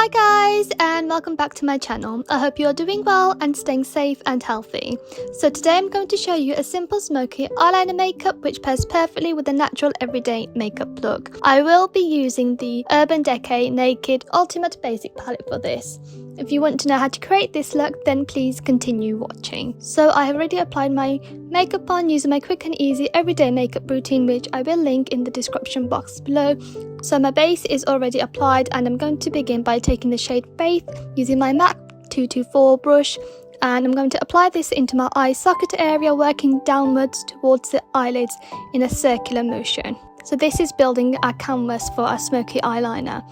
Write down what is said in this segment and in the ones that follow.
Hi guys, and welcome back to my channel. I hope you are doing well and staying safe and healthy. So today I'm going to show you a simple smoky eyeliner makeup which pairs perfectly with a natural everyday makeup look. I will be using the Urban Decay Naked Ultimate Basic palette for this. If you want to know how to create this look, then please continue watching. So I have already applied my makeup on using my quick and easy everyday makeup routine, which I will link in the description box below. So my base is already applied, and I'm going to begin by taking the shade Faith using my MAC 224 brush, and I'm going to apply this into my eye socket area, working downwards towards the eyelids in a circular motion. So this is building our canvas for our smoky eyeliner.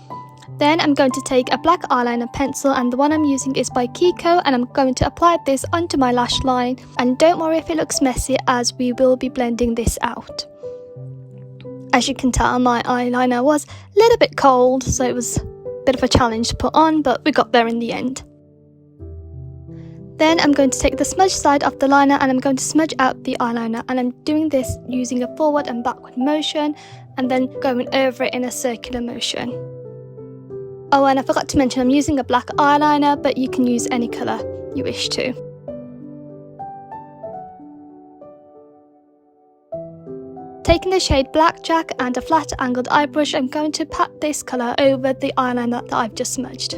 Then I'm going to take a black eyeliner pencil, and the one I'm using is by Kiko, and I'm going to apply this onto my lash line. And don't worry if it looks messy, as we will be blending this out. As you can tell, my eyeliner was a little bit cold, so it was a bit of a challenge to put on, but we got there in the end. Then I'm going to take the smudge side of the liner and I'm going to smudge out the eyeliner, and I'm doing this using a forward and backward motion and then going over it in a circular motion. Oh, and I forgot to mention I'm using a black eyeliner, but you can use any colour you wish to. Taking the shade Blackjack and a flat angled eye brush, I'm going to pat this colour over the eyeliner that I've just smudged.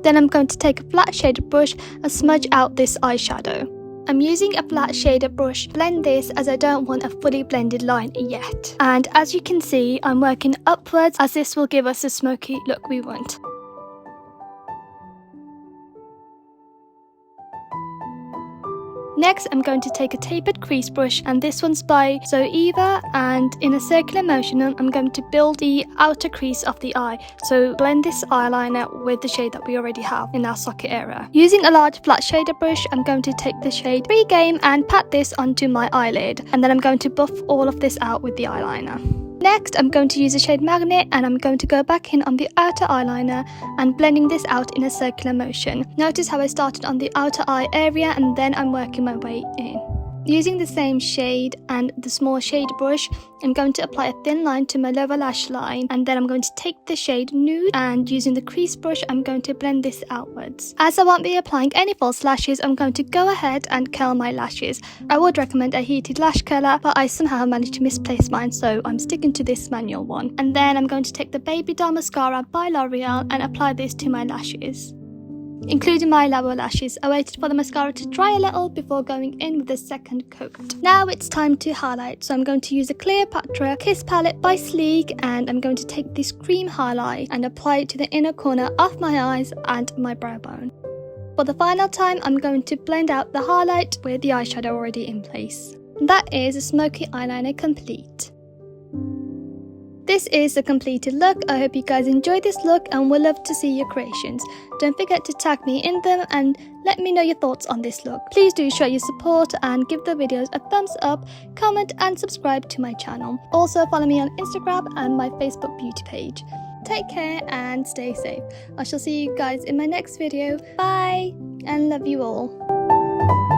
Then I'm going to take a flat shaded brush and smudge out this eyeshadow. I'm using a flat shaded brush to blend this, as I don't want a fully blended line yet. And as you can see, I'm working upwards, as this will give us the smoky look we want. Next, I'm going to take a tapered crease brush, and this one's by Eva, and in a circular motion I'm going to build the outer crease of the eye, so blend this eyeliner with the shade that we already have in our socket area. Using a large flat shader brush, I'm going to take the shade Free Game and pat this onto my eyelid, and then I'm going to buff all of this out with the eyeliner. Next, I'm going to use the shade Magnet, and I'm going to go back in on the outer eyeliner and blending this out in a circular motion. Notice how I started on the outer eye area and then I'm working my way in. Using the same shade and the small shade brush, I'm going to apply a thin line to my lower lash line, and then I'm going to take the shade Nude, and using the crease brush I'm going to blend this outwards. As I won't be applying any false lashes, I'm going to go ahead and curl my lashes. I would recommend a heated lash curler, but I somehow managed to misplace mine, so I'm sticking to this manual one. And then I'm going to take the Baby Doll Mascara by L'Oreal and apply this to my lashes. Including my lower lashes, I waited for the mascara to dry a little before going in with the second coat. Now it's time to highlight, so I'm going to use a Cleopatra Kiss palette by Sleek, and I'm going to take this cream highlight and apply it to the inner corner of my eyes and my brow bone. For the final time, I'm going to blend out the highlight with the eyeshadow already in place. That is a smoky eyeliner complete. This is the completed look. I hope you guys enjoyed this look and will love to see your creations. Don't forget to tag me in them and let me know your thoughts on this look. Please do show your support and give the videos a thumbs up, comment and subscribe to my channel. Also follow me on Instagram and my Facebook beauty page. Take care and stay safe. I shall see you guys in my next video. Bye and love you all.